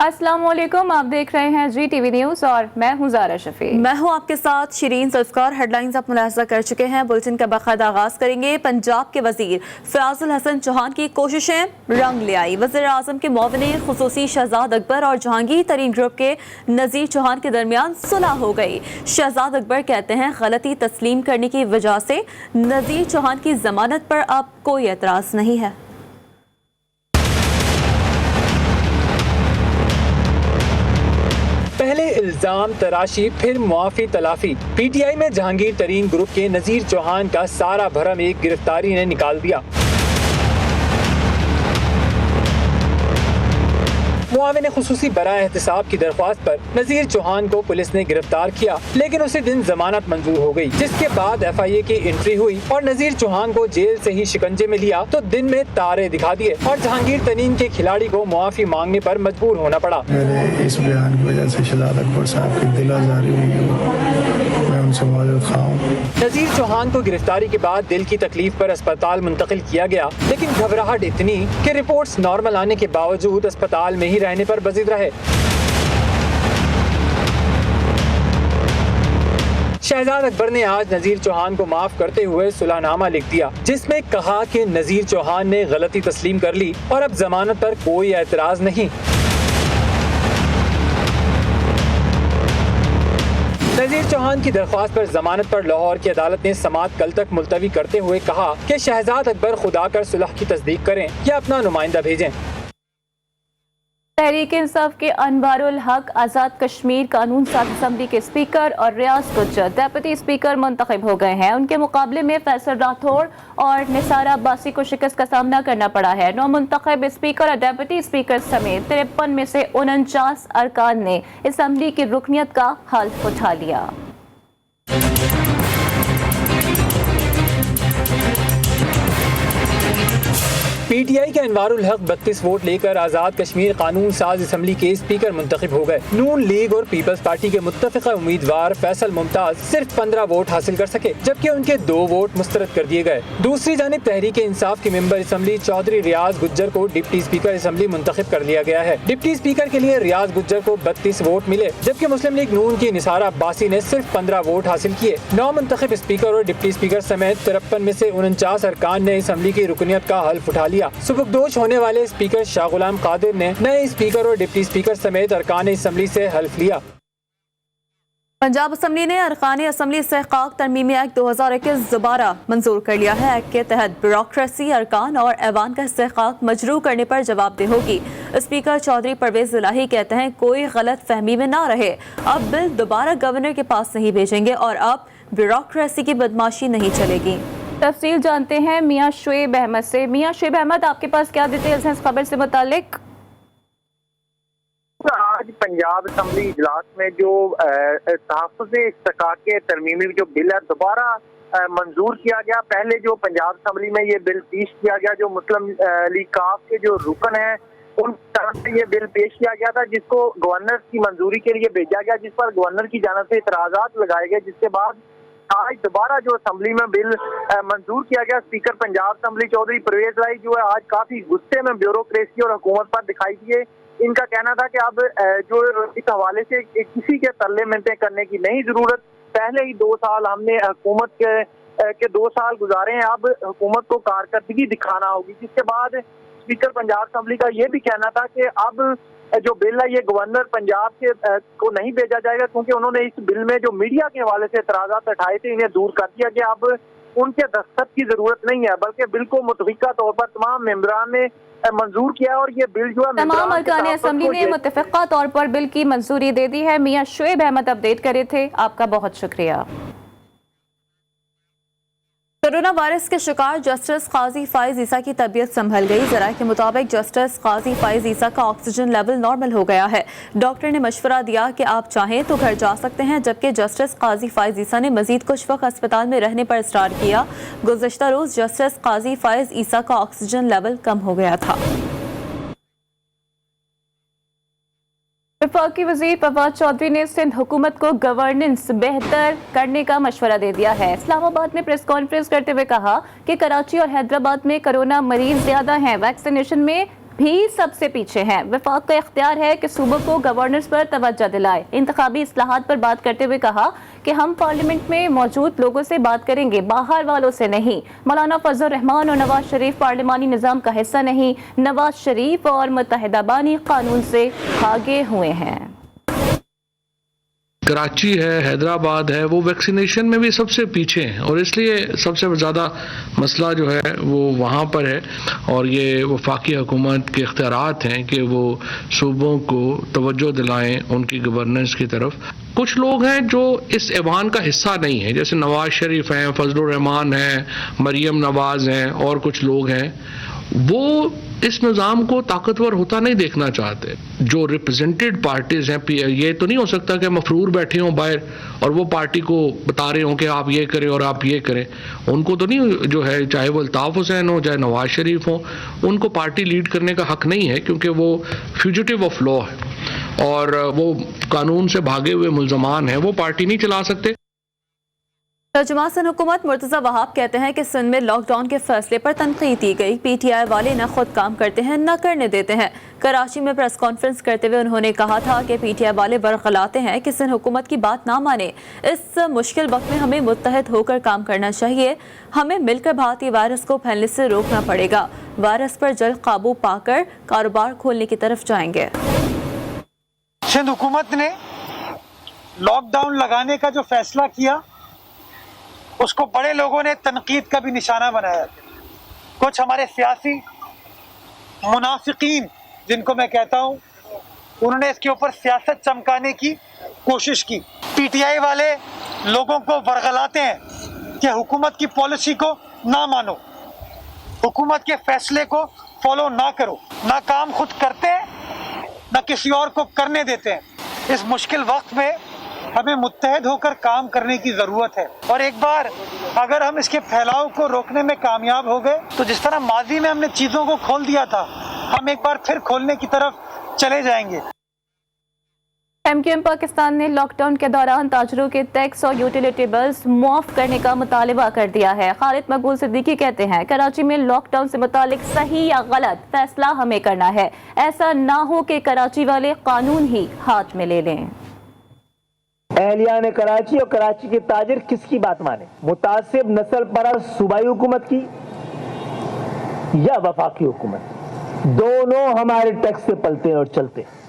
अस्सलाम वालेकुम, आप देख रहे हैं जी टीवी न्यूज़ और मैं हूं ज़ारा शफी। मैं हूं आपके साथ शिरीन ज़ुल्फ़कार। हेडलाइंस आप मुलाहिज़ा कर चुके हैं। बुलेटिन का बाकायदा आगाज़ करेंगे। पंजाब के वज़ीर फयाज़ुल हसन चौहान की कोशिशें रंग ले आई। वज़ीर आज़म के मुआविन ख़ुसूसी शहजाद अकबर और जहांगीर तरीन ग्रुप के नज़ीर चौहान के दरमियान सुलह हो गई। शहजाद अकबर कहते हैं गलती तस्लीम करने की वजह से नज़ीर चौहान की ज़मानत पर अब कोई एतराज़ नहीं है। पहले इल्जाम तराशी फिर मुआफी तलाफी। पीटीआई में जहांगीर तरीन ग्रुप के नज़ीर चौहान का सारा भरम एक गिरफ्तारी ने निकाल दिया। मुआविन खुसूसी बराए एहतिसाब की दरख्वास्त पर नज़ीर चौहान को पुलिस ने गिरफ्तार किया, लेकिन उसी दिन जमानत मंजूर हो गई, जिसके बाद FIA की एंट्री हुई और नज़ीर चौहान को जेल से ही शिकंजे में लिया तो दिन में तारे दिखा दिए और जहांगीर तरीन के खिलाड़ी को मुआफी मांगने पर मजबूर होना पड़ा। मेरे इस बयान की वजह से शहजाद अकबर साहब की दिल आज़ारी हुई, मैं उनसे मौजूद खाऊं। नज़ीर चौहान को गिरफ्तारी के बाद दिल की तकलीफ पर अस्पताल मुंतकिल किया गया, लेकिन घबराहट इतनी कि रिपोर्ट्स नॉर्मल आने के बावजूद अस्पताल में ही रहने पर बजिद रहे। शहजाद अकबर ने आज नज़ीर चौहान को माफ करते हुए सुलहनामा लिख दिया, जिसमें कहा कि नज़ीर चौहान ने गलती तस्लीम कर ली और अब जमानत पर कोई एतराज नहीं। नज़ीर चौहान की दरख्वास्त पर जमानत पर लाहौर की अदालत ने समाअत कल तक मुलतवी करते हुए कहा कि शहजाद अकबर खुदा कर सुलह की तस्दीक करें या अपना नुमाइंदा भेजें। तहरीक इंसाफ के अनवारुल हक आज़ाद कश्मीर कानून साज असम्बली के स्पीकर और रियाज गुज्जर डेप्यूटी स्पीकर मुंतखब हो गए हैं। उनके मुकाबले में फैसल राठौड़ और निसार अब्बासी को शिकस्त का सामना करना पड़ा है। नौ मुंतखब स्पीकर और डेप्यूटी स्पीकर समेत 53 में से 49 अरकान ने असम्बली की रुकनियत का हल्फ उठा लिया। पीटीआई के अनवारुल हक 32 वोट लेकर आज़ाद कश्मीर कानून साज असम्बली के स्पीकर मुंतखब हो गए। नून लीग और पीपल्स पार्टी के मुत्तफिका उम्मीदवार फैसल मुमताज सिर्फ 15 वोट हासिल कर सके, जबकि उनके 2 वोट मुस्तरद कर दिए गए। दूसरी जानिब तहरीक इंसाफ के मेंबर असम्बली चौधरी रियाज गुज्जर को डिप्टी स्पीकर असम्बली मुंतखब कर लिया गया है। डिप्टी स्पीकर के लिए रियाज गुज्जर को 32 वोट मिले, जबकि मुस्लिम लीग नून की निसार अब्बासी ने सिर्फ 15 वोट हासिल किए। 9 मुंतखब स्पीकर और डिप्टी स्पीकर समेत 53 में से 49 अरकान ने असम्बली की रुकनियत का हल्फ उठा लिया। सुबकदोश होने वाले स्पीकर शाह गुलाम कादिर ने नए स्पीकर और डिप्टी स्पीकर समेत अरकान असम्बली से हल्फ लिया। पंजाब असम्बली ने अरकान असम्बली इस्तेहकाक तरमीमी एक्ट 2021 दोबारा मंजूर कर लिया है। एक्ट के तहत ब्यूरोक्रेसी अरकान और ऐवान का इस्तेहकाक मजरू करने पर जवाबदेह होगी। स्पीकर चौधरी परवेज इलाही कहते हैं कोई गलत फहमी में ना रहे, अब बिल दोबारा गवर्नर के पास नहीं भेजेंगे और अब ब्यूरोक्रेसी की बदमाशी नहीं चलेगी। तफसील जानते हैं मियां शुएब अहमद से। मियां शुएब अहमद, आपके पास क्या डिटेल्स हैं इस खबर से मुतालिक? आज पंजाब असम्बली इजलास में जो तहफ़्फ़ुज़ इस्तेहकाक के तरमीमी जो बिल है दोबारा मंजूर किया गया। पहले जो पंजाब असम्बली में ये बिल पेश किया गया, जो मुस्लिम लीग काफ के जो रुकन है उन तरफ से ये बिल पेश किया गया था, जिसको गवर्नर की मंजूरी के लिए भेजा गया, जिस पर गवर्नर की जानिब से इतराज़ात लगाए गए, जिसके बाद आज दोबारा जो असम्बली में बिल मंजूर किया गया। स्पीकर पंजाब असम्बली चौधरी परवेज इलाही जो है आज काफी गुस्से में ब्यूरोक्रेसी और हुकूमत पर दिखाई दिए। इनका कहना था कि अब जो इस हवाले से किसी के तरले मिन्नतें करने की नहीं जरूरत, पहले ही 2 साल हमने हुकूमत के 2 साल गुजारे हैं, अब हुकूमत को कारकर्दगी दिखाना होगी। जिसके बाद स्पीकर पंजाब असम्बली का ये भी कहना था कि अब जो बिल है ये गवर्नर पंजाब के को नहीं भेजा जाएगा, क्योंकि उन्होंने इस बिल में जो मीडिया के हवाले से एतराज़ात उठाए थे इन्हें दूर कर दिया गया। अब उनके दस्तखत की जरूरत नहीं है, बल्कि बिल को मुतफ़िका तौर पर तमाम मेंबरान ने मंजूर किया और ये बिल जो है तमाम अरकान असम्बली ने मुतफ़िका तौर पर बिल की मंजूरी दे दी है। मियां शुएब अहमद अपडेट करे थे, आपका बहुत शुक्रिया। कोरोना वायरस के शिकार जस्टिस काजी फाइज ईसा की तबीयत संभल गई। ज़राए के मुताबिक जस्टिस काजी फाइज ईसा का ऑक्सीजन लेवल नॉर्मल हो गया है। डॉक्टर ने मशवरा दिया कि आप चाहें तो घर जा सकते हैं, जबकि जस्टिस काजी फाइज ईसा ने मजीद कुछ वक्त अस्पताल में रहने पर इसरार किया। गुज़श्ता रोज़ जस्टिस काजी फाइज ईसा का ऑक्सीजन लेवल कम हो गया था। वफाकी वज़ीर फवाद चौधरी ने सिंध हुकूमत को गवर्नेंस बेहतर करने का मशवरा दे दिया है। इस्लामाबाद में प्रेस कॉन्फ्रेंस करते हुए कहा कि कराची और हैदराबाद में कोरोना मरीज ज्यादा हैं, वैक्सीनेशन में भी सबसे पीछे हैं। वफाक का इख्तियार है कि सूबों को गवर्नेंस पर तवज्जो दिलाए। इंतखाबी इस्लाहात पर बात करते हुए कहा कि हम पार्लियामेंट में मौजूद लोगों से बात करेंगे, बाहर वालों से नहीं। मौलाना फजल रहमान और नवाज शरीफ पार्लिमानी निज़ाम का हिस्सा नहीं। नवाज शरीफ और मुत्तहिदा बानी कानून से भागे हुए हैं। कराची है, हैदराबाद है, वो वैक्सीनेशन में भी सबसे पीछे हैं और इसलिए सबसे ज़्यादा मसला जो है वो वहाँ पर है। और ये वफाकी हुकूमत के इख्तियारात हैं कि वो सूबों को तवज्जो दिलाएं उनकी गवर्नेंस की तरफ। कुछ लोग हैं जो इस ऐवान का हिस्सा नहीं है, जैसे नवाज शरीफ हैं, फजलुर रहमान हैं, मरियम नवाज हैं और कुछ लोग हैं, वो इस निज़ाम को ताकतवर होता नहीं देखना चाहते। जो रिप्रेजेंटेड पार्टीज हैं, ये तो नहीं हो सकता कि मफरूर बैठे हों बाहर और वो पार्टी को बता रहे हों कि आप ये करें और आप ये करें। उनको तो नहीं, जो है चाहे वो अल्ताफ़ हुसैन हो चाहे नवाज शरीफ हो, उनको पार्टी लीड करने का हक नहीं है, क्योंकि वो फ्यूजिटिव ऑफ लॉ है और वो कानून से भागे हुए मुल्ज़मान हैं, वो पार्टी नहीं चला सकते। तर्जुमान सिंध हुकूमत मुर्तज़ा वहाब कहते हैं कि सिंध में लॉकडाउन के फैसले पर तनकीद दी गई। पीटीआई वाले न खुद काम करते हैं न करने देते हैं। कराची में प्रेस कॉन्फ्रेंस करते हुए उन्होंने कहा था कि पीटीआई वाले बरगलाते हैं कि सिंध हुकूमत की बात ना माने। इस मुश्किल वक्त में हमें मुत्तहद होकर काम करना चाहिए। हमें मिलकर भारतीय वायरस को फैलने से रोकना पड़ेगा। वायरस पर जल्द काबू पाकर कारोबार खोलने की तरफ जाएंगे। सिंध हुकूमत ने लॉकडाउन लगाने का जो फैसला किया उसको बड़े लोगों ने तनकीद का भी निशाना बनाया। कुछ हमारे सियासी मुनाफिकीन, जिनको मैं कहता हूँ, उन्होंने इसके ऊपर सियासत चमकाने की कोशिश की। पीटीआई वाले लोगों को बरगलाते हैं कि हुकूमत की पॉलिसी को ना मानो, हुकूमत के फैसले को फॉलो ना करो। ना काम खुद करते हैं ना किसी और को करने देते हैं। इस मुश्किल वक्त में हमें मुत्तहद होकर काम करने की ज़रूरत है। और एक बार अगर हम इसके फैलाव को रोकने में कामयाब हो गए तो जिस तरह माजी में हमने चीज़ों को खोल दिया था, हम एक बार फिर खोलने की तरफ चले जाएंगे। एमक्यूएम पाकिस्तान ने लॉकडाउन के दौरान ताजरों के टैक्स और यूटिलिटी बिल्स मुआफ करने का मुतालबा कर दिया है। खालिद मकबूल सिद्दीकी कहते हैं कराची में लॉकडाउन से मुतालिक सही या गलत फैसला हमें करना है। ऐसा ना हो कि कराची वाले कानून ही हाथ में ले लें। एहलियान कराची और कराची के ताजिर किसकी बात माने? मुतासिब नस्ल परस्त सूबाई हुकूमत की या वफाकी हुकूमत? दोनों हमारे टैक्स से पलते हैं और चलते हैं।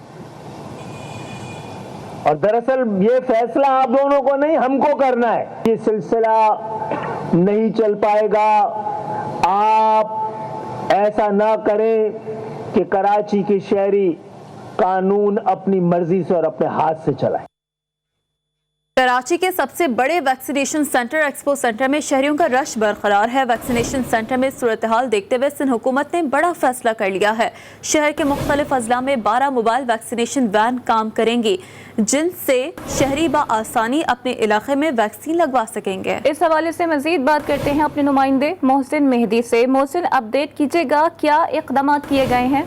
और दरअसल ये फैसला आप दोनों को नहीं, हमको करना है। ये सिलसिला नहीं चल पाएगा। आप ऐसा ना करें कि कराची के शहरी कानून अपनी मर्जी से और अपने हाथ से चलाएं। कराची के सबसे बड़े वैक्सीनेशन सेंटर एक्सपो सेंटर में शहरियों का रश बरकरार है। वैक्सीनेशन सेंटर में सूरत हाल देखते हुए सिंध हुकूमत ने बड़ा फैसला कर लिया है। शहर के मुख्तलिफ अजला में 12 मोबाइल वैक्सीनेशन वैन काम करेंगी, जिनसे शहरी बआसानी अपने इलाके में वैक्सीन लगवा सकेंगे। इस हवाले से मजीद बात करते हैं अपने नुमाइंदे मोहसिन मेहदी से। मोहसिन, अपडेट कीजिएगा, क्या इक़दाम किए गए हैं?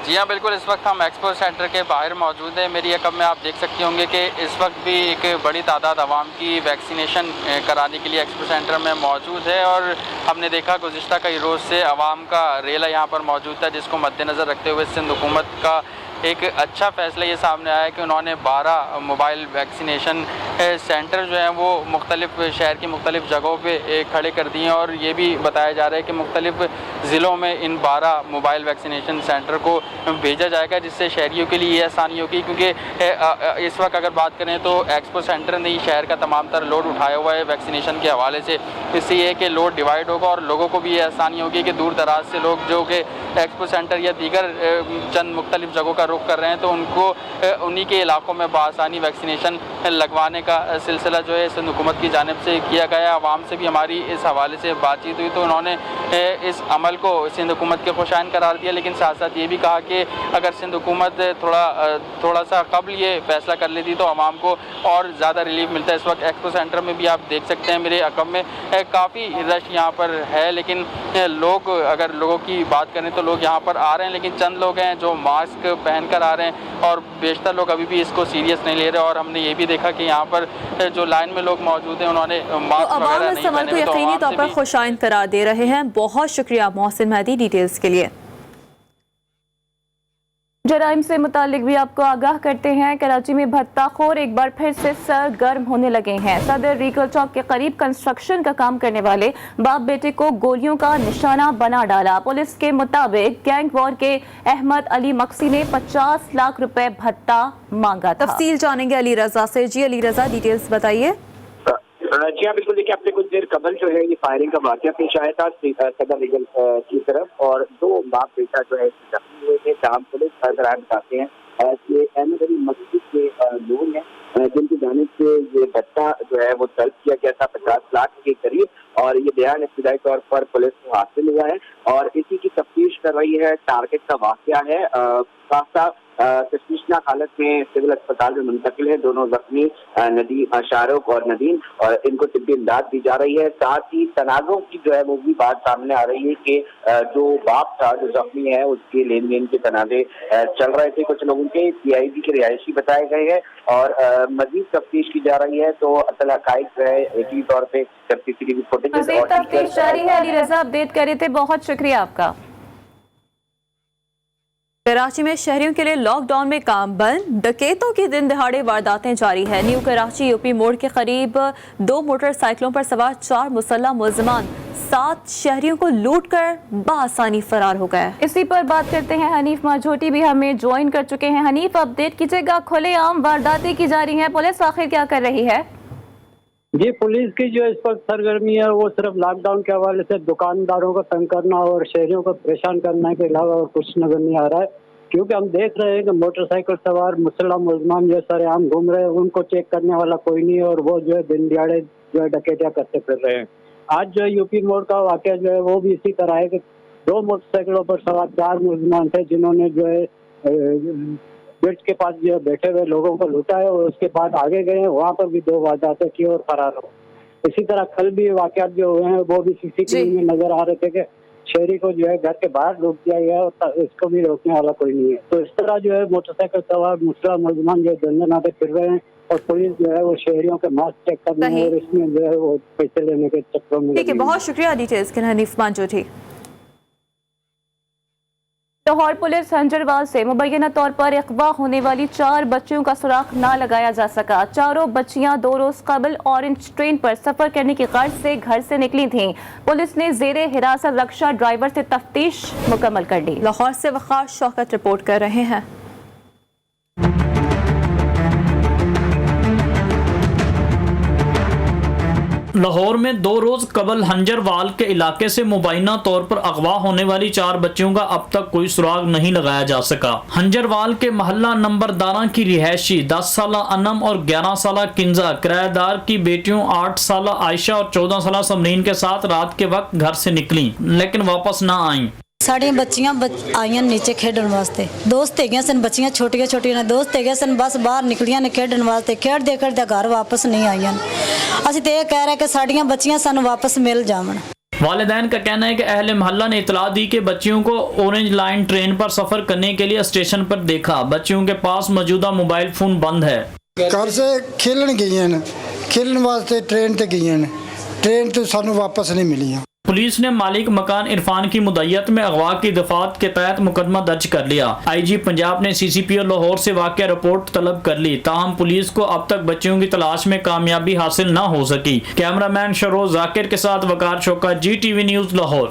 जी हाँ, बिल्कुल। इस वक्त हम एक्सपो सेंटर के बाहर मौजूद हैं। मेरी अकब में आप देख सकती होंगे कि इस वक्त भी एक बड़ी तादाद आवाम की वैक्सीनेशन कराने के लिए एक्सपो सेंटर में मौजूद है। और हमने देखा गुज़िश्ता कई रोज़ से आवाम का रेला यहाँ पर मौजूद था, जिसको मद्देनज़र रखते हुए सिंध हुकूमत का एक अच्छा फ़ैसला ये सामने आया कि उन्होंने 12 मोबाइल वैक्सीनेशन सेंटर जो हैं वो मुख्तलिफ शहर की मुख्तलिफ जगहों पे खड़े कर दिए हैं। और ये भी बताया जा रहा है कि मुख्तलिफ ज़िलों में इन 12 मोबाइल वैक्सीनेशन सेंटर को भेजा जाएगा, जिससे शहरियों के लिए ये आसानी होगी। क्योंकि इस वक्त अगर बात करें तो एक्सपो सेंटर ने ही शहर का तमाम तर लोड उठाया हुआ है वैक्सीनेशन के हवाले से। इससे ये है कि लोड डिवाइड होगा और लोगों को भी ये आसानी होगी कि दूर दराज से लोग जो कि एक्सपो सेंटर या दीगर चंद मुख्तलिफ जगहों का रुख कर रहे हैं, तो उनको उन्हीं के इलाकों में बआसानी वैक्सीनेशन लगवाने का सिलसिला जो है सिंध हुकूमत की जानिब से किया गया है। आवाम से भी हमारी इस हवाले से बातचीत हुई तो उन्होंने इस अमल को सिंध हुकूमत के खुशाइन करार दिया, लेकिन साथ साथ ये भी कहा कि अगर सिंध हुकूमत थोड़ा सा कबल ये फैसला कर लेती तो आवाम को और ज़्यादा रिलीफ मिलता है। इस वक्त एक्सपो सेंटर में भी आप देख सकते हैं मेरे अकब में काफ़ी रश यहाँ पर है, लेकिन लोग, अगर लोगों की बात करें तो लोग यहाँ पर आ रहे हैं, लेकिन चंद लोग हैं जो मास्क پہن کر آ رہے ہیں اور بیشتر لوگ ابھی بھی اس کو سیریس نہیں لے رہے. اور ہم نے یہ بھی دیکھا کہ یہاں پر جو لائن میں لوگ موجود ہیں انہوں نے ماسک عوام وغیرہ اس نہیں عمل پہنے کو ہوئے. تو یقینی عوام طور سے پر بھی خوش آئند قرار دے رہے ہیں. بہت شکریہ محسن مہدی ڈیٹیلز کے لیے. جرائم سے متعلق بھی آپ کو آگاہ کرتے ہیں. کراچی میں بھتہ خور ایک بار پھر سے سرگرم ہونے لگے ہیں. صدر ریگل چوک کے قریب کنسٹرکشن کا کام کرنے والے باپ بیٹے کو گولیوں کا نشانہ بنا ڈالا. پولیس کے مطابق گینگ وار کے احمد علی مقصی نے 50 لاکھ روپے بھتہ مانگا تھا. تفصیل جانیں گے علی رضا سے. جی علی رضا ڈیٹیلز بتائیے. جی ہاں بالکل. دیکھیے اب سے کچھ دیر قبل جو ہے یہ فائرنگ کا واقعہ پیش آیا تھا صدر ریگل کی طرف اور 2 باپ بیٹا جو ہے زخمی ہوئے تھے. تاہم پولیس ذرائع بتاتے ہیں کہ احمد علی مسجد کے لوگ ہیں جن کی جانب سے یہ بھتہ جو ہے وہ طلب کیا گیا تھا 50 لاکھ کے قریب اور یہ بیان ابتدائی طور پر پولیس کو حاصل ہوا ہے اور اسی کی تفتیش کر رہی ہے. ٹارگٹ کا واقعہ ہے. خاصہ تشویشناک حالت میں سول اسپتال میں منتقل ہے دونوں زخمی شاہ رخ اور ندیم اور ان کو طبی امداد دی جا رہی ہے. ساتھ ہی تنازعوں کی جو ہے وہ بھی بات سامنے آ رہی ہے کہ جو باپ تھا جو زخمی ہے اس کے لین دین کے تنازع چل رہے تھے کچھ لوگوں کے. PIB کے رہائشی بتائے گئے ہیں اور مزید تفتیش کی جا رہی ہے. تو اصل حقائق جو ہے یقینی طور پہ CCTV فوٹیج مزید تفتیش جاری ہے. علی رضا اپڈیٹ کر رہے تھے. بہت شکریہ آپ کا. کراچی میں شہریوں کے لیے لاک ڈاؤن میں کام بند. ڈکیتوں کی دن دہاڑے وارداتیں جاری ہیں. نیو کراچی UP موڑ کے قریب 2 موٹر سائیکلوں پر سوار 4 مسلح ملزمان 7 شہریوں کو لوٹ کر بآسانی فرار ہو گئے. اسی پر بات کرتے ہیں. حنیف ماجھوٹی بھی ہمیں جوائن کر چکے ہیں. حنیف اپڈیٹ کیجئے گا. کھلے عام وارداتیں کی جا رہی ہیں. پولیس آخر کیا کر رہی ہے؟ جی پولیس کی جو اس وقت سرگرمی ہے وہ صرف لاک ڈاؤن کے حوالے سے دکانداروں کو تنگ کرنا اور شہریوں کو پریشان کرنے کے علاوہ اور کچھ نظر نہیں آ رہا ہے. کیونکہ ہم دیکھ رہے ہیں کہ موٹر سائیکل سوار مسلح ملزمان جو سر عام گھوم رہے ہیں ان کو چیک کرنے والا کوئی نہیں اور وہ جو ہے دن دیہڑے جو ہے ڈکیتیاں کرتے پھر رہے ہیں. آج جو ہے UP موڑ کا واقعہ جو ہے وہ بھی اسی طرح ہے کہ 2 موٹر سائیکلوں پر سوار 4 ملزمان تھے جنہوں نے جو ہے برج کے پاس جو بیٹھے ہوئے لوگوں کو لوٹا ہے اور اس کے بعد آگے گئے ہیں. وہاں پر بھی 2 وارداتیں کی اور فرار ہو. اسی طرح کل بھی واقعات جو ہوئے ہیں وہ بھی CCTV میں نظر آ رہے تھے کہ شہری کو جو ہے گھر کے باہر روک دیا گیا اور اس کو بھی روکنے والا کوئی نہیں ہے. تو اس طرح جو ہے موٹر سائیکل سوار مسلح ملزمان جو دندناتے پھر رہے ہیں اور پولیس جو ہے وہ شہریوں کے ماسک چیک کرنے اور اس میں جو ہے وہ پیسے لینے کے چکروں میں. ٹھیک ہے. بہت شکریہ ڈیٹیلز کے حنیف مانجھوٹی. لاہور پولیس ہنجروال سے مبینہ طور پر اغوا ہونے والی 4 بچیوں کا سراغ نہ لگایا جا سکا. چاروں بچیاں 2 روز قبل اورنج ٹرین پر سفر کرنے کی غرض سے گھر سے نکلی تھیں. پولیس نے زیر حراست رکشہ ڈرائیور سے تفتیش مکمل کر لی. لاہور سے وقار شوکت رپورٹ کر رہے ہیں. لاہور میں 2 روز قبل ہنجروال کے علاقے سے مبینہ طور پر اغوا ہونے والی 4 بچیوں کا اب تک کوئی سراغ نہیں لگایا جا سکا. ہنجروال کے محلہ نمبر 12 کی رہائشی 10 سالہ انم اور 11 سالہ کنزا کرایہ دار کی بیٹیوں 8 سالہ عائشہ اور 14 سالہ سمرین کے ساتھ رات کے وقت گھر سے نکلیں لیکن واپس نہ آئیں. ساڑیاں بچیاں آئیاں نیچے کھیڈن واسطے. دوست ہے گیا سن بچیاں چھوٹیاں چھوٹیاں دوست ہے گیا سن بس باہر نکلیاں نے کھیڈن واسطے. کھیڈتے گھر واپس نہیں آئیاں. اسی تو یہ کہہ رہے کہ ساڑیاں بچیاں سن واپس مل جاون. والدین کا کہنا ہے کہ اہل محلہ نے اطلاع دی کہ بچیوں کو اورنج لائن ٹرین پر سفر کرنے کے لیے اسٹیشن پر دیکھا. بچیوں کے پاس موجودہ موبائل فون بند ہے. گھر سے کھیلن گئی ہیں کھیلن واسطے ٹرین تے گئی ہیں. ٹرین تو سانو واپس نہیں ملی. پولیس نے مالک مکان عرفان کی مدعیت میں اغوا کی دفعات کے تحت مقدمہ درج کر لیا. IG پنجاب نے CCPO لاہور سے واقعہ رپورٹ طلب کر لی. تاہم پولیس کو اب تک بچیوں کی تلاش میں کامیابی حاصل نہ ہو سکی. کیمرہ مین شروز ذاکر کے ساتھ وقار شوکت GTV نیوز لاہور.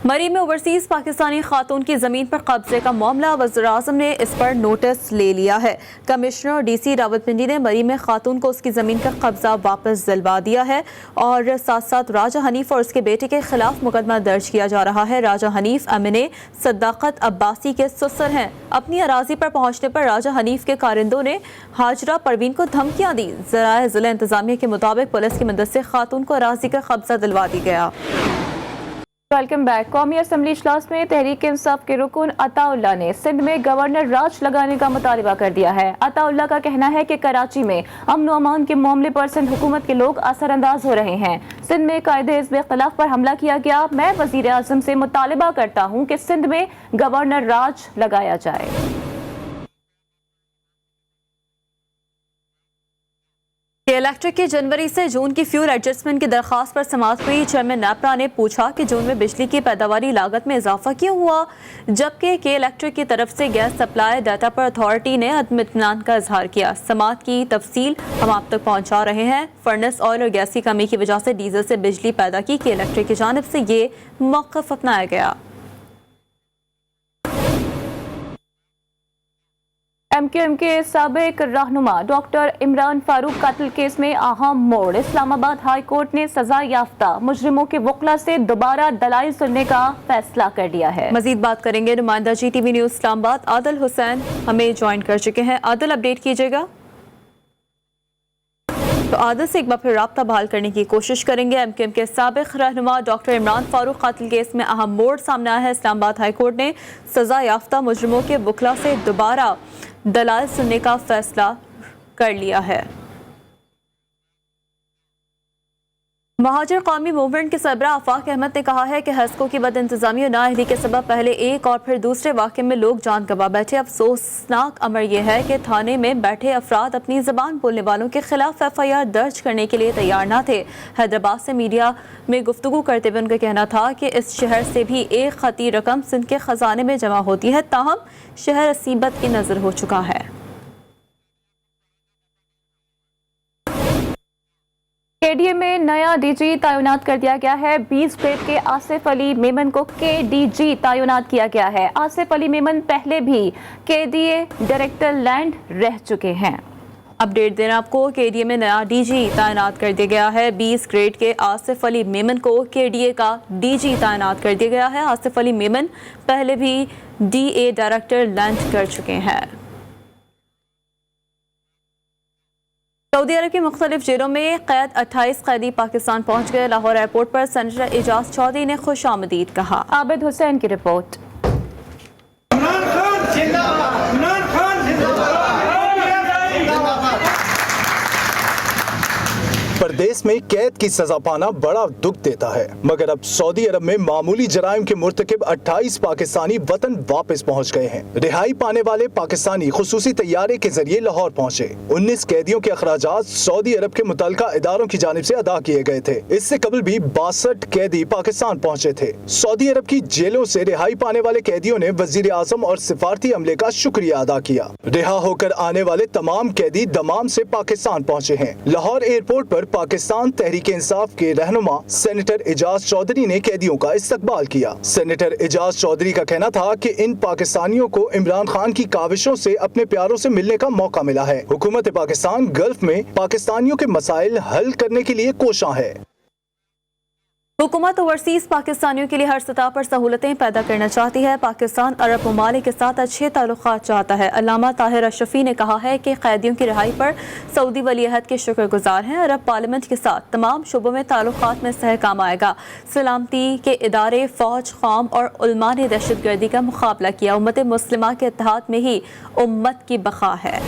مری میں اوورسیز پاکستانی خاتون کی زمین پر قبضے کا معاملہ وزیراعظم نے اس پر نوٹس لے لیا ہے. کمشنر DC راولپنڈی نے مری میں خاتون کو اس کی زمین کا قبضہ واپس دلوا دیا ہے اور ساتھ ساتھ راجہ حنیف اور اس کے بیٹے کے خلاف مقدمہ درج کیا جا رہا ہے. راجہ حنیف MNA صداقت عباسی کے سسر ہیں. اپنی اراضی پر پہنچنے پر راجہ حنیف کے کارندوں نے ہاجرہ پروین کو دھمکیاں دی. ذرائع ضلع انتظامیہ کے مطابق پولیس کی مدد سے خاتون کو اراضی کا قبضہ دلوا دی گیا. Welcome back. कौमी असम्बली इजलास में तहरीक इंसाफ के रुकन अताउल्ला ने सिंध में गवर्नर राज लगाने का मुतालबा कर दिया है। अताउल्ला का कहना है कि कराची में अमन व अमान के मामले पर सिंध हुकूमत के लोग असरअंदाज हो रहे हैं। सिंध में कायदे हिज़्ब इख्तिलाफ पर हमला किया गया। मैं वज़ीर आज़म से मुतालबा करता हूँ कि सिंध में गवर्नर राज लगाया जाए। इलेक्ट्रिक की जनवरी से जून की फ्यूल एडजस्टमेंट की दरख्वास्त पर समाअत हुई। चेयरमैन नेपरा ने पूछा कि जून में बिजली की पैदावारी लागत में इजाफा क्यों हुआ, जबकि के इलेक्ट्रिक की तरफ से गैस सप्लाई डाटा पर अथॉरिटी ने अदम इत्मीनान का इजहार किया। समाअत की तफसील हम आप तक पहुंचा रहे हैं। फर्नेस ऑयल और गैस की कमी की वजह से डीजल से बिजली पैदा की के इलेक्ट्रिक की जानिब से ये मौक़िफ़ अपनाया गया। MQM के साबिक रहनुमा डॉक्टर इमरान फारूक कातिल केस में अहम मोड़। इस्लामाबाद हाई कोर्ट ने सजा याफ्ता मुजरिमों के वकला से दोबारा दलाइल सुनने का फैसला कर लिया है। मजीद बात करेंगे नुमाइंदा GTV न्यूज़ इस्लामाबाद आदिल हुसैन हमें ज्वाइन कर चुके हैं। आदिल, अपडेट कीजिएगा। तो आदिल से एक बार फिर राब्ता बहाल करने की कोशिश करेंगे। MQM के साबिक रहनुमा डॉक्टर इमरान फारूक कातिल केस में अहम मोड़ सामने आया है। इस्लामाबाद हाई कोर्ट ने सजा याफ्ता मुजरिमों के वकला से दोबारा दलाल सुनने का फैसला कर लिया है। महाजर कौमी मूवमेंट के सरबराह आफाक अहमद ने कहा है कि हस्को की बद इंतजामी और नाअहली के सबब पहले एक और फिर दूसरे वाक़े में लोग जान गंवा बैठे। अफसोसनाक अमर यह है कि थाने में बैठे अफराद अपनी ज़बान बोलने वालों के खिलाफ FIR दर्ज करने के लिए तैयार न थे। हैदराबाद से मीडिया में गुफ्तगू करते हुए उनका कहना था कि इस शहर से भी एक खती रकम सिंध के ख़जाने में जमा होती है, ताहम शहर असीबत की नज़र हो चुका है। KDA में नया DG तैनात कर दिया गया है। 20 ग्रेड के आसिफ अली मेमन को KDG तैनात किया गया है। आसिफ अली मेमन पहले भी KDA डायरेक्टर लैंड रह चुके हैं। अपडेट देना आपको, KDA में नया DG तैनात कर दिया गया है। 20 ग्रेड के आसिफ अली मेमन को KDA का DG तैनात कर दिया गया है। आसिफ अली मेमन पहले भी DA डायरेक्टर लैंड कर चुके हैं। सऊदी अरब की मुख्तलिफ जेलों में कैद 28 कैदी पाकिस्तान पहुंच गए। लाहौर एयरपोर्ट पर सेनेटर एजाज चौधरी ने खुशामदीद कहा। आबिद हुसैन की रिपोर्ट। परदेश में कैद की सजा पाना बड़ा दुख देता है, मगर अब सऊदी अरब में मामूली जराइम के मुर्तकिब 28 पाकिस्तानी वतन वापस पहुंच गए हैं। रिहाई पाने वाले पाकिस्तानी खुसूसी तैयारे के जरिए लाहौर पहुंचे। 19 कैदियों के अखराजात सऊदी अरब के मुतल्लिका इदारों की जानिब से अदा किए गए थे। इससे कबल भी 62 कैदी पाकिस्तान पहुंचे थे। सऊदी अरब की जेलों से रिहाई पाने वाले कैदियों ने वजीर आजम और सिफारती अमले का शुक्रिया अदा किया। रिहा होकर आने वाले तमाम कैदी दमाम से पाकिस्तान पहुंचे हैं। लाहौर एयरपोर्ट पर पाकिस्तान तहरीक इंसाफ के रहनुमा सेनेटर एजाज चौधरी ने कैदियों का इस्तकबाल किया। सेनेटर एजाज चौधरी का कहना था कि इन पाकिस्तानियों को इमरान खान की काविशों से अपने प्यारों से मिलने का मौका मिला है। हुकूमत पाकिस्तान गल्फ में पाकिस्तानियों के मसाइल हल करने के लिए कोशां है। हुकूमत ओवरसीज पाकिस्तानियों के लिए हर सतह पर सहूलतें पैदा करना चाहती है। पाकिस्तान अरब ममालिक के साथ अच्छे ताल्लुकात चाहता है। अल्लामा ताहिर अशरफी ने कहा है कि कैदियों की रिहाई पर सऊदी वलीअहद के शुक्रगुजार हैं। अरब पार्लियामेंट के साथ तमाम शोबों में ताल्लुकात में सहकाम आएगा। सलामती के इदारे, फौज, कौम और उलमा ने दहशत गर्दी का मुकाबला किया। उम्मत मुस्लिमा के इत्तेहाद में ही उम्मत की बका है।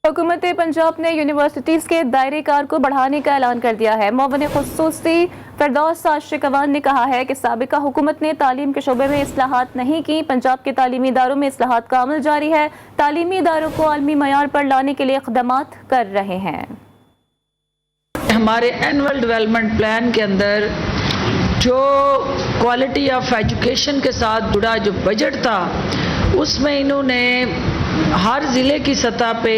हुकूमत पंजाब ने यूनिवर्सिटीज़ के दायरे कार को बढ़ाने का ऐलान कर दिया है। मुअव्विन खुसूसी फिरदौस आशिकवान ने कहा है कि साबिका हुकूमत ने तालीम के शोबे में इस्लाहात नहीं की। पंजाब के तालीमी इदारों में इस्लाहात का अमल जारी है। तालीमी इदारों को आलमी मयार पर लाने के लिए इक़दामात कर रहे हैं। हमारे एनुअल डेवलपमेंट प्लान के अंदर जो क्वालिटी ऑफ एजुकेशन के साथ जुड़ा जो बजट था, उसमें इन्होंने हर ज़िले की सतह पे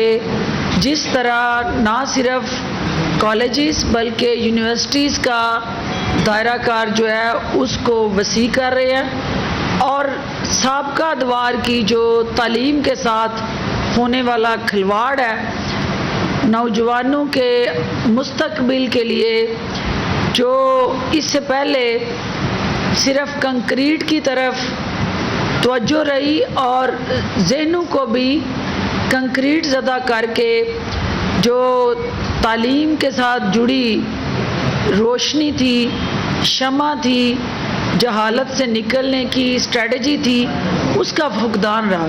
जिस तरह ना सिर्फ कॉलेजेस बल्कि यूनिवर्सिटीज़ का दायरा कार जो है उसको वसी कर रहे हैं, और साबका अदवार की जो तालीम के साथ होने वाला खिलवाड़ है नौजवानों के मुस्तकबिल के लिए, जो इससे पहले सिर्फ कंक्रीट की तरफ तवज्जो रही और ज़हनों को भी कंक्रीट ज़दा करके जो तालीम के साथ जुड़ी روشنی تھی، شمع تھی، جہالت سے نکلنے کی اسٹریٹجی تھی، اس کا فقدان رہا۔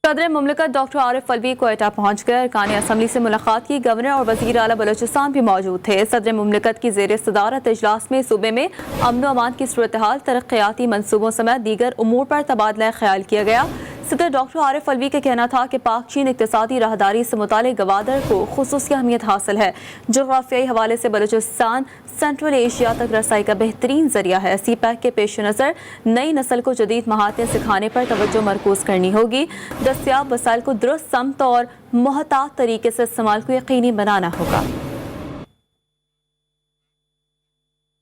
صدر مملکت ڈاکٹر عارف الوی کوئٹہ پہنچ گئے، ارکان اسمبلی سے ملاقات کی۔ گورنر اور وزیر اعلیٰ بلوچستان بھی موجود تھے۔ صدر مملکت کی زیر صدارت اجلاس میں صوبے میں امن و امان کی صورتحال، ترقیاتی منصوبوں سمیت دیگر امور پر تبادلہ خیال کیا گیا۔ صدر ڈاکٹر عارف الوی کا کہنا تھا کہ پاک چین اقتصادی راہداری سے متعلق گوادر کو خصوصی اہمیت حاصل ہے۔ جغرافیائی حوالے سے بلوچستان سینٹرل ایشیا تک رسائی کا بہترین ذریعہ ہے۔ سی پیک کے پیش نظر نئی نسل کو جدید مہارتیں سکھانے پر توجہ مرکوز کرنی ہوگی۔ دستیاب وسائل کو درست سمت اور محتاط طریقے سے استعمال کو یقینی بنانا ہوگا۔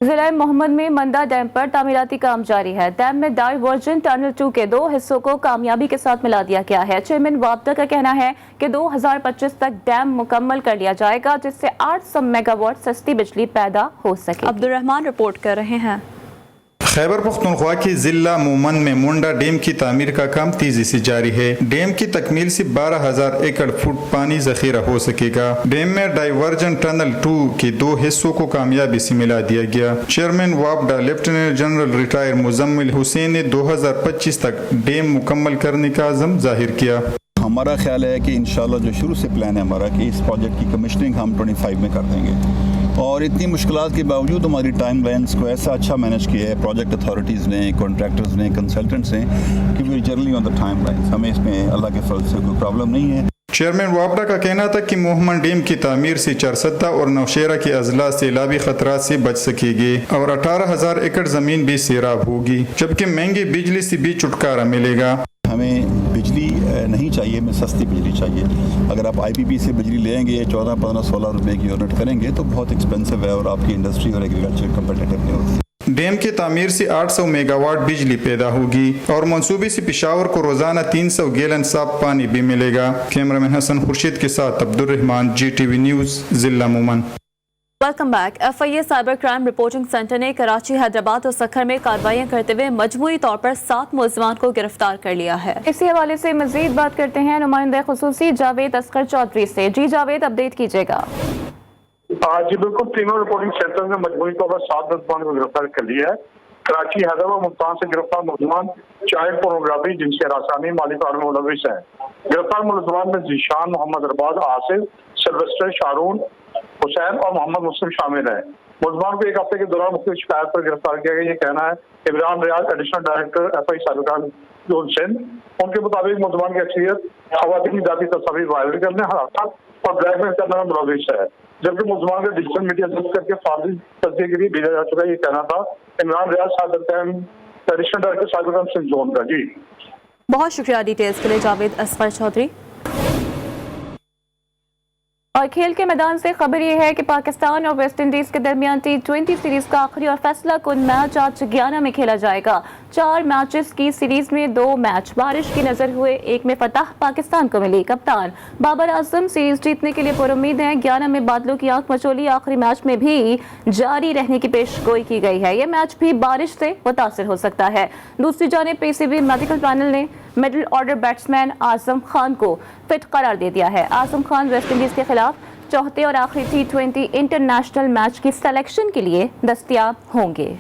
ضلع محمد میں مندہ ڈیم پر تعمیراتی کام جاری ہے۔ ڈیم میں ڈائیورژن ٹنل 2 کے 2 حصوں کو کامیابی کے ساتھ ملا دیا گیا ہے۔ چیئرمین وابڈا کا کہنا ہے کہ 2025 تک ڈیم مکمل کر لیا جائے گا، جس سے 800 میگا واٹ سستی بجلی پیدا ہو سکے۔ عبدالرحمان رپورٹ کر رہے ہیں۔ خیبر پختونخوا کی ضلع مومن میں مونڈا ڈیم کی تعمیر کا کام تیزی سے جاری ہے۔ ڈیم کی تکمیل سے 12,000 ایکڑ فٹ پانی ذخیرہ ہو سکے گا۔ ڈیم میں ڈائیورژن ٹنل 2 کے 2 حصوں کو کامیابی سے ملا دیا گیا۔ چیئرمین وابڈا lieutenant general retired Muzammil Hussain نے 2025 تک ڈیم مکمل کرنے کا عزم ظاہر کیا۔ ہمارا خیال ہے کہ انشاءاللہ جو شروع سے پلان ہے ہمارا کہ اس پروجیکٹ کی کمیشننگ ہم 25 میں کر دیں گے، اور اتنی مشکلات کے باوجود ہماری ٹائم لائنز کو ایسا اچھا مینیج کیا ہے پروجیکٹ اتھارٹیز نے، کانٹریکٹرز نے، کنسلٹنٹس نے، کہ we generally on the timelines. ہمیں اس میں اللہ کے فضل سے کوئی پرابلم نہیں ہے۔ چیئرمین وابڈا کا کہنا تھا کہ موہمن ڈیم کی تعمیر سے چرسدہ اور نوشیرہ کے اضلاع سیلابی خطرات سے بچ سکے گی اور 18,000 ایکڑ زمین بھی سیراب ہوگی، جبکہ مہنگی بجلی سے بھی چھٹکارا ملے گا۔ ہمیں بجلی نہیں چاہیے، ہمیں سستی بجلی چاہیے۔ اگر آپ آئی پی پی سے بجلی لیں گے 14, 15, 16 روپے کی یونٹ کریں گے تو بہت ایکسپینسو ہے اور آپ کی انڈسٹری اور ایگریکلچر کمپیٹیٹو نہیں ہوتی۔ ڈیم کی تعمیر سے 800 میگا واٹ بجلی پیدا ہوگی اور منصوبے سے پشاور کو روزانہ 300 گیلن صاف پانی بھی ملے گا۔ کیمرامین حسن خورشید کے ساتھ عبدالرحمان، GTV نیوز، ضلع مومن۔ Welcome back. FIA cyber crime reporting centre نے کراچی، حیدرآباد اور سکھر میں کارروائیاں کرتے ہوئے مجموعی طور پر 7 ملزمان کو گرفتار کر لیا ہے۔ اسی حوالے سے مزید بات کرتے ہیں نمائندہ خصوصی جاوید اصغر چودھری سے۔ جی جاوید، اپڈیٹ کیجیے گا۔ جی بالکل، تینوں رپورٹنگ سینٹر نے مجموعی طور پر 7 ملزمان کو گرفتار کر لیا ہے۔ کراچی، حیدرآباد، ملتان سے گرفتار ملزمان چائلڈ پورنوگرافی، جنسی ہراسانی، مالی کاروں میں ملوث ہیں۔ گرفتار ملزمان میں ذیشان، محمد ارباز، آصف، سلوسٹر، شارون، حسین اور محمد مسلم شامل ہیں۔ ملزمان کو 1 ہفتے کے دوران مختلف شکایت پر گرفتار کیا گیا۔ یہ کہنا ہے Imran Riaz, additional director FI cyber crime zone Sindh. ان کے مطابق ملزمان کی اکثریت خواتین کی ذاتی تصاویر وائرل کرنے، ہراسات اور بلیک میل کرنے میں ملوث ہے، جبکہ ملزمان کو ڈیجیٹل میڈیا ضبط کر کے فارغی تصدیق کے لیے بھیجا جا چکا ہے۔ یہ کہنا تھا Imran Riaz, cyber crime additional director cyber crime Sindh zone کا۔ جی بہت شکریہ ڈیٹیلز کے لیے جاوید اصغر چودھری۔ اور کھیل کے میدان سے خبر یہ ہے کہ پاکستان اور ویسٹ انڈیز کے درمیان T20 سیریز کا آخری اور فیصلہ کن میچ آج گیانا میں کھیلا جائے گا۔ 4 میچز کی سیریز میں 2 میچ بارش کی نظر ہوئے، 1 میں فتح پاکستان کو ملی۔ کپتان بابر اعظم سیریز جیتنے کے لیے پر امید ہیں۔ گیانا میں بادلوں کی آنکھ مچولی آخری میچ میں بھی جاری رہنے کی پیش گوئی کی گئی ہے۔ یہ میچ بھی بارش سے متاثر ہو سکتا ہے۔ دوسری جانب PCB میڈیکل پینل نے middle order batsman Azam Khan کو فٹ قرار دے دیا ہے۔ اعظم خان ویسٹ انڈیز کے خلاف چوتھے اور آخری T20 انٹرنیشنل میچ کی سلیکشن کے لیے دستیاب ہوں گے۔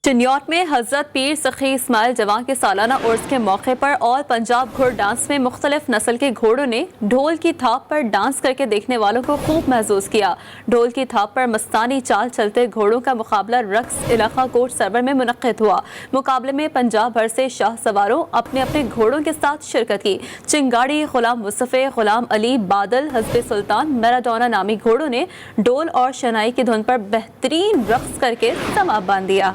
چنیوٹ میں حضرت پیر سخی اسماعیل جوان کے سالانہ عرس کے موقع پر آل پنجاب گھوڑ ڈانس میں مختلف نسل کے گھوڑوں نے ڈھول کی تھاپ پر ڈانس کر کے دیکھنے والوں کو خوب محظوظ کیا۔ ڈھول کی تھاپ پر مستانی چال چلتے گھوڑوں کا مقابلہ رقص علاقہ کوٹ سرور میں منعقد ہوا۔ مقابلے میں پنجاب بھر سے شاہ سواروں اپنے اپنے گھوڑوں کے ساتھ شرکت کی۔ چنگاڑی، غلام مصطفی، غلام علی، بادل، حزب سلطان، میراڈونا نامی گھوڑوں نے ڈول اور شنائی کی دھن پر بہترین رقص کر کے سما باندھ دیا۔